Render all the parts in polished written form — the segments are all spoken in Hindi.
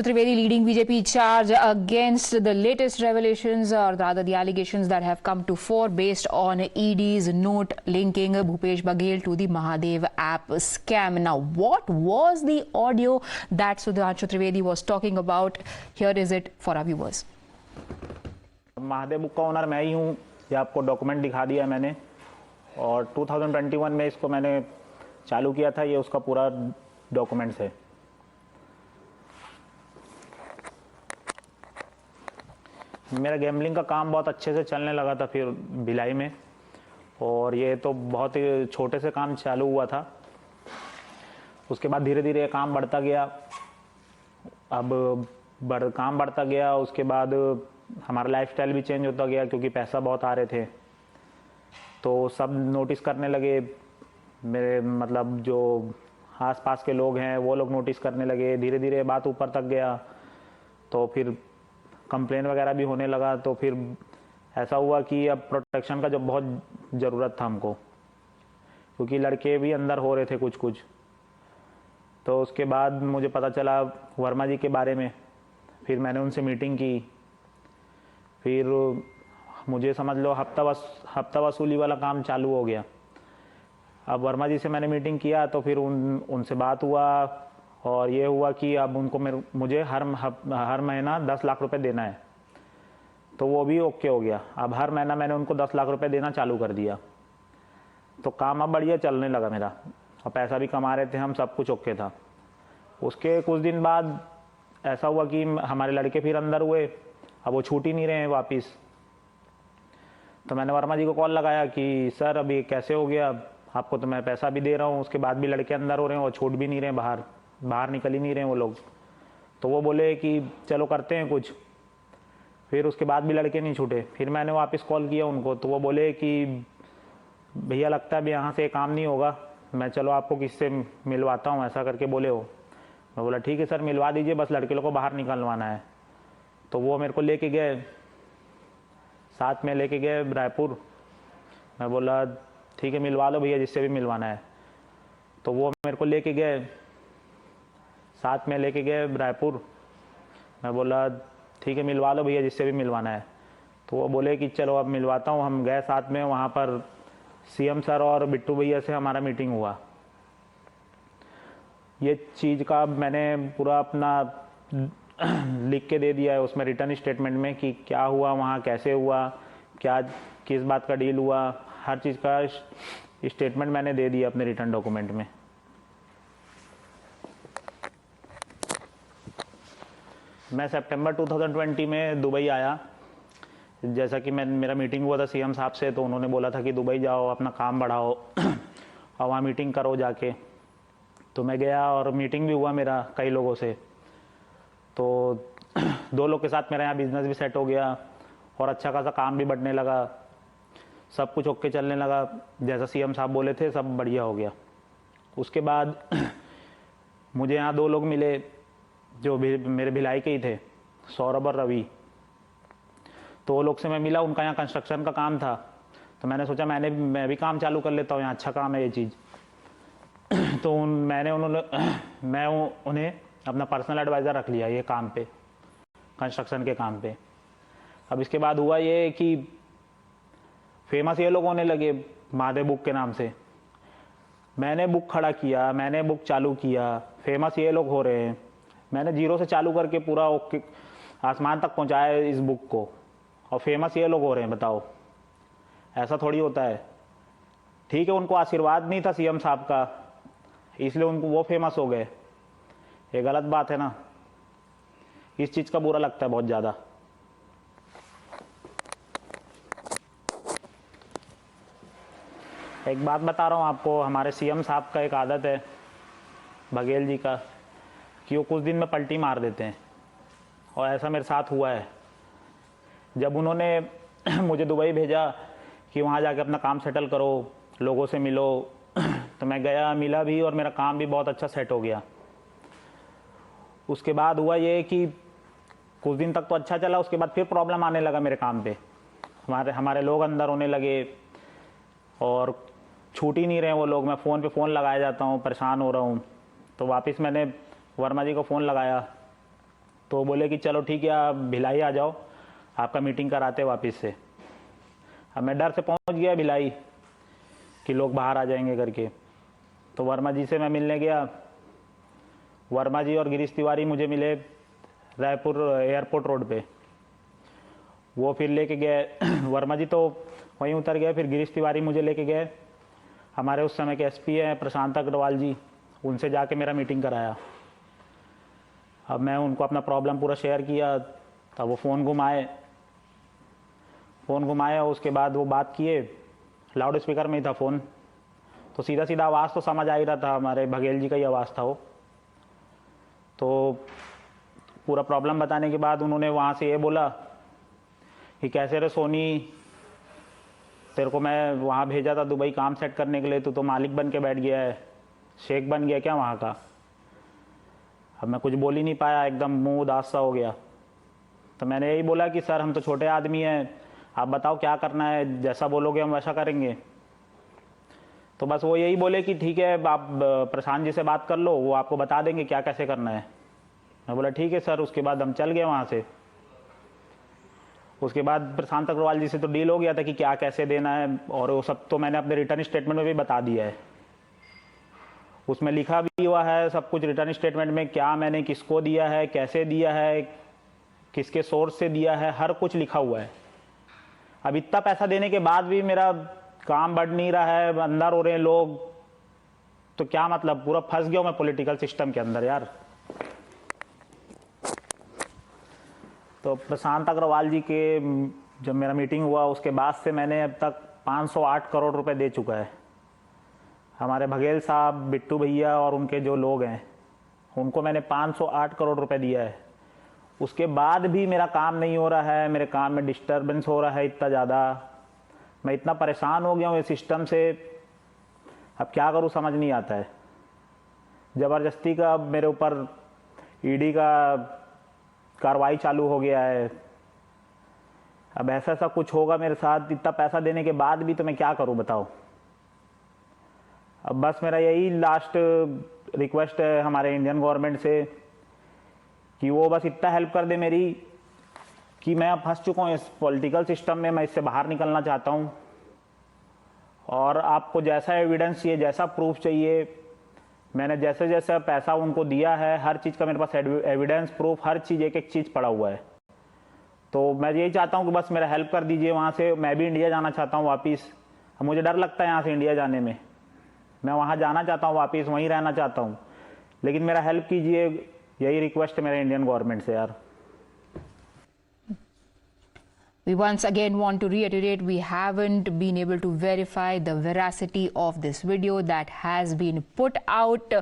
Trivedi leading BJP charge against the latest revelations, or rather the allegations that have come to fore based on ED's note linking Bhupesh Baghel to the Mahadev app scam. Now, what was the audio that Sudhanshu Trivedi was talking about? Here is it for our viewers. Mahadev book का ओनर मैं ही हूँ। ये आपको डॉक्यूमेंट दिखा दिया है मैंने, और 2021 में इसको मैंने चालू किया था। ये उसका पूरा डॉक्यूमेंट्स है। मेरा गैम्बलिंग का काम बहुत अच्छे से चलने लगा था फिर भिलाई में, और ये तो बहुत ही छोटे से काम चालू हुआ था। उसके बाद धीरे धीरे काम बढ़ता गया। अब काम बढ़ता गया, उसके बाद हमारा लाइफस्टाइल भी चेंज होता गया क्योंकि पैसा बहुत आ रहे थे। तो सब नोटिस करने लगे, मेरे मतलब जो आसपास के लोग हैं वो लोग नोटिस करने लगे। धीरे धीरे बात ऊपर तक गया, तो फिर कंप्लेन वगैरह भी होने लगा। तो फिर ऐसा हुआ कि अब प्रोटेक्शन का जो बहुत ज़रूरत था हमको, क्योंकि लड़के भी अंदर हो रहे थे कुछ कुछ। तो उसके बाद मुझे पता चला वर्मा जी के बारे में। फिर मैंने उनसे मीटिंग की। फिर मुझे समझ लो हफ्ता वसूली वाला काम चालू हो गया। अब वर्मा जी से मैंने मीटिंग किया, तो फिर उनसे बात हुआ, और ये हुआ कि अब उनको मुझे हर महीना 10 लाख रुपए देना है। तो वो भी ओके हो गया। अब हर महीना मैंने उनको 10 लाख रुपए देना चालू कर दिया। तो काम अब बढ़िया चलने लगा मेरा, और पैसा भी कमा रहे थे हम, सब कुछ ओके था। उसके कुछ दिन बाद ऐसा हुआ कि हमारे लड़के फिर अंदर हुए। अब वो छूट ही नहीं रहे हैं वापिस। तो मैंने वर्मा जी को कॉल लगाया कि सर अभी कैसे हो गया, आपको तो मैं पैसा भी दे रहा हूँ, उसके बाद भी लड़के अंदर हो रहे हैं और छूट भी नहीं रहे, बाहर निकल ही नहीं रहे वो लोग। तो वो बोले कि चलो करते हैं कुछ। फिर उसके बाद भी लड़के नहीं छूटे। फिर मैंने वापस कॉल किया उनको, तो वो बोले कि भैया लगता है अभी यहाँ से काम नहीं होगा, मैं चलो आपको किससे मिलवाता हूँ, ऐसा करके बोले हो। मैं बोला ठीक है सर मिलवा दीजिए, बस लड़के लोग को बाहर निकलवाना है। तो वो मेरे को लेके गए, साथ में लेके गए रायपुर। मैं बोला ठीक है मिलवा लो भैया जिससे भी मिलवाना है। तो वो मेरे को लेके गए, साथ में लेके गए रायपुर। मैं बोला ठीक है मिलवा लो भैया जिससे भी मिलवाना है। तो वो बोले कि चलो अब मिलवाता हूँ। हम गए साथ में, वहाँ पर सीएम सर और बिट्टू भैया से हमारा मीटिंग हुआ। ये चीज़ का मैंने पूरा अपना लिख के दे दिया है उसमें रिटर्न स्टेटमेंट में कि क्या हुआ वहाँ, कैसे हुआ, क्या किस बात का डील हुआ, हर चीज़ का स्टेटमेंट मैंने दे दिया अपने रिटर्न डॉक्यूमेंट में। मैं सितंबर 2020 में दुबई आया। जैसा कि मेरा मीटिंग हुआ था सीएम साहब से, तो उन्होंने बोला था कि दुबई जाओ, अपना काम बढ़ाओ और वहाँ मीटिंग करो जाके। तो मैं गया और मीटिंग भी हुआ मेरा कई लोगों से। तो 2 लोग के साथ मेरा यहाँ बिजनेस भी सेट हो गया, और अच्छा खासा काम भी बढ़ने लगा, सब कुछ ओके चलने लगा। जैसा सीएम साहब बोले थे सब बढ़िया हो गया। उसके बाद मुझे यहाँ 2 लोग मिले जो भी मेरे भिलाई के ही थे, सौरभ और रवि। तो वो लोग से मैं मिला, उनका यहाँ कंस्ट्रक्शन का काम था। तो मैंने सोचा मैं भी काम चालू कर लेता हूँ, यहाँ अच्छा काम है ये चीज़। तो मैं उन्हें अपना पर्सनल एडवाइज़र रख लिया ये काम पे, कंस्ट्रक्शन के काम पे। अब इसके बाद हुआ ये कि फेमस ये लोग होने लगे महादेव बुक के नाम से। मैंने बुक खड़ा किया, मैंने बुक चालू किया, फेमस ये लोग हो रहे हैं। मैंने जीरो से चालू करके पूरा ओके आसमान तक पहुंचाया इस बुक को, और फेमस ये लोग हो रहे हैं। बताओ ऐसा थोड़ी होता है। ठीक है उनको आशीर्वाद नहीं था सीएम साहब का, इसलिए उनको वो फेमस हो गए। ये गलत बात है ना। इस चीज़ का बुरा लगता है बहुत ज़्यादा। एक बात बता रहा हूँ आपको, हमारे सीएम साहब का एक आदत है बघेल जी का, कि वो कुछ दिन में पलटी मार देते हैं, और ऐसा मेरे साथ हुआ है। जब उन्होंने मुझे दुबई भेजा कि वहाँ जाके अपना काम सेटल करो, लोगों से मिलो, तो मैं गया, मिला भी, और मेरा काम भी बहुत अच्छा सेट हो गया। उसके बाद हुआ ये कि कुछ दिन तक तो अच्छा चला, उसके बाद फिर प्रॉब्लम आने लगा मेरे काम पे। हमारे लोग अंदर होने लगे, और छूट ही नहीं रहे वो लोग। मैं फ़ोन पे फ़ोन लगाया जाता हूँ, परेशान हो रहा हूँ। तो वापस मैंने वर्मा जी को फ़ोन लगाया, तो बोले कि चलो ठीक है, आप भिलाई आ जाओ, आपका मीटिंग कराते वापस से। अब मैं डर से पहुंच गया भिलाई कि लोग बाहर आ जाएंगे करके। तो वर्मा जी से मैं मिलने गया। वर्मा जी और गिरीश तिवारी मुझे मिले रायपुर एयरपोर्ट रोड पे। वो फिर लेके गए वर्मा जी तो वहीं उतर गए, फिर गिरीश तिवारी मुझे लेके गए हमारे उस समय के एसपी हैं प्रशांत अग्रवाल जी, उनसे जाके मेरा मीटिंग कराया। अब मैं उनको अपना प्रॉब्लम पूरा शेयर किया, तब वो फ़ोन घुमाए और उसके बाद वो बात किए। लाउड स्पीकर में ही था फ़ोन, तो सीधा सीधा आवाज़ तो समझ आ ही रहा था, हमारे बघेल जी का ही आवाज़ था वो। तो पूरा प्रॉब्लम बताने के बाद उन्होंने वहाँ से ये बोला कि कैसे रे सोनी, तेरे को मैं वहाँ भेजा था दुबई काम सेट करने के लिए, तू तो मालिक बन के बैठ गया है, शेख बन गया क्या वहाँ का। अब मैं कुछ बोल ही नहीं पाया, एकदम मुंह उदास सा हो गया। तो मैंने यही बोला कि सर हम तो छोटे आदमी हैं, आप बताओ क्या करना है, जैसा बोलोगे हम वैसा करेंगे। तो बस वो यही बोले कि ठीक है, आप प्रशांत जी से बात कर लो, वो आपको बता देंगे क्या कैसे करना है। मैं बोला ठीक है सर। उसके बाद हम चल गए वहाँ से। उसके बाद प्रशांत अग्रवाल जी से तो डील हो गया था कि क्या कैसे देना है, और वो सब तो मैंने अपने रिटर्न स्टेटमेंट में भी बता दिया है। उसमें लिखा भी हुआ है सब कुछ रिटर्न स्टेटमेंट में, क्या मैंने किसको दिया है, कैसे दिया है, किसके सोर्स से दिया है, हर कुछ लिखा हुआ है। अब इतना पैसा देने के बाद भी मेरा काम बढ़ नहीं रहा है, अंदर हो रहे हैं लोग, तो क्या मतलब, पूरा फंस गया हूं मैं पॉलिटिकल सिस्टम के अंदर यार। तो प्रशांत अग्रवाल जी के जब मेरा मीटिंग हुआ उसके बाद से मैंने अब तक 508 करोड़ रुपए दे चुका है। हमारे बघेल साहब, बिट्टू भैया और उनके जो लोग हैं उनको मैंने 508 करोड़ रुपए दिया है। उसके बाद भी मेरा काम नहीं हो रहा है, मेरे काम में डिस्टर्बेंस हो रहा है इतना ज़्यादा, मैं इतना परेशान हो गया हूँ इस सिस्टम से, अब क्या करूँ समझ नहीं आता है। ज़बरदस्ती का अब मेरे ऊपर ईडी का कार्रवाई चालू हो गया है। अब ऐसा ऐसा कुछ होगा मेरे साथ, इतना पैसा देने के बाद भी, तो मैं क्या करूं बताओ। अब बस मेरा यही लास्ट रिक्वेस्ट है हमारे इंडियन गवर्नमेंट से कि वो बस इतना हेल्प कर दे मेरी कि मैं अब फंस चुका हूँ इस पॉलिटिकल सिस्टम में, मैं इससे बाहर निकलना चाहता हूँ। और आपको जैसा एविडेंस चाहिए, जैसा प्रूफ चाहिए, मैंने जैसे जैसे पैसा उनको दिया है, हर चीज़ का मेरे पास एविडेंस, प्रूफ, हर चीज़, एक एक चीज़ पड़ा हुआ है। तो मैं यही चाहता हूँ कि बस मेरा हेल्प कर दीजिए वहाँ से। मैं भी इंडिया जाना चाहता हूँ वापस। अब मुझे डर लगता है यहाँ से इंडिया जाने में, मैं वहाँ जाना चाहता हूँ वापस, वहीं रहना चाहता हूँ, लेकिन मेरा हेल्प कीजिए, यही रिक्वेस्ट है मेरे इंडियन गवर्नमेंट से यार। We once again want to reiterate, we haven't been able to verify the veracity of this video that has been put out.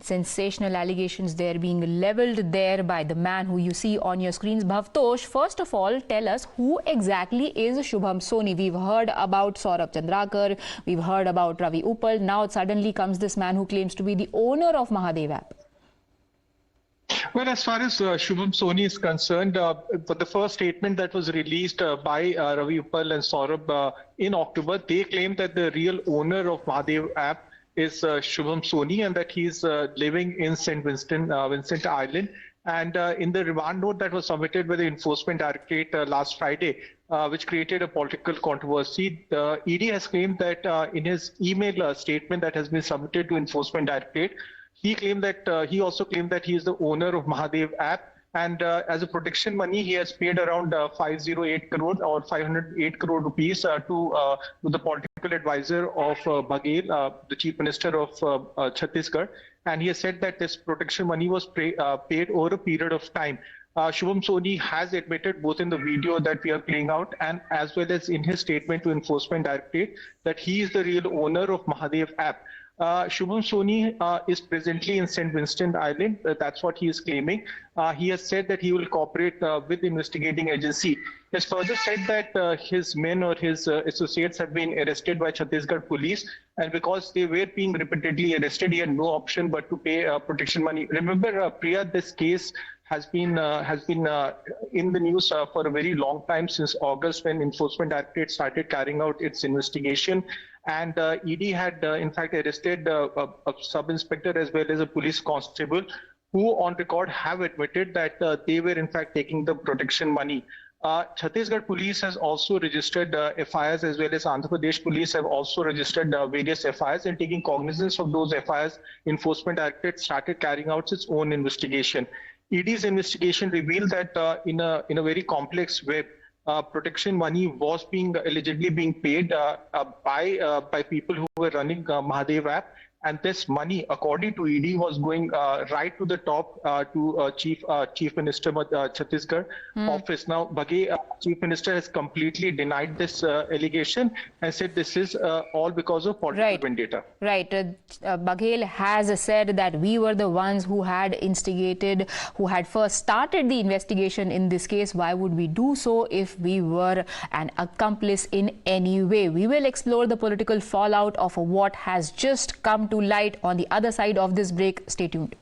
Sensational allegations there being leveled there by the man who you see on your screens. Bhavtosh, first of all, tell us who exactly is Shubham Soni. We've heard about Saurabh Chandrakar, we've heard about Ravi Uppal. Now suddenly comes this man who claims to be the owner of Mahadev app. Well, as far as Shubham Soni is concerned, for the first statement that was released by Ravi Uppal and Saurabh in October, they claimed that the real owner of Mahadev app is Shubham Soni, and that he's living in St. Vincent Island. And in the remand note that was submitted by the Enforcement Directorate last Friday, which created a political controversy, the ED has claimed that in his email statement that has been submitted to Enforcement Directorate, he claimed that he also claimed that he is the owner of Mahadev app, and as a protection money, he has paid around 508 crore or 508 crore rupees to the political advisor of Baghel, the Chief Minister of Chhattisgarh, and he has said that this protection money was paid over a period of time. Shubham Soni has admitted both in the video that we are playing out and as well as in his statement to Enforcement Directorate that he is the real owner of Mahadev app. Shubham Soni is presently in St. Vincent Island. That's what he is claiming. He has said that he will cooperate with the investigating agency. He has further said that his men or his associates have been arrested by Chhattisgarh police, and because they were being repeatedly arrested, he had no option but to pay protection money. Remember, Priya, this case has been in the news for a very long time, since August, when Enforcement Directorate started carrying out its investigation. And ED had in fact arrested a sub-inspector as well as a police constable who on record have admitted that they were in fact taking the protection money. Chhattisgarh police has also registered FIRs, as well as Andhra Pradesh police have also registered various FIRs, and taking cognizance of those FIRs, Enforcement Directorate started carrying out its own investigation. ED's investigation revealed that in a very complex web, protection money was allegedly being paid by people who were running Mahadev app. And this money, according to ED, was going right to the top to Chief Minister Chhattisgarh office. Now, Chief Minister has completely denied this allegation and said this is all because of political vendetta. Right. Baghel has said that we were the ones who had instigated, who had first started the investigation in this case. Why would we do so if we were an accomplice in any way? We will explore the political fallout of what has just come to light on the other side of this break. Stay tuned.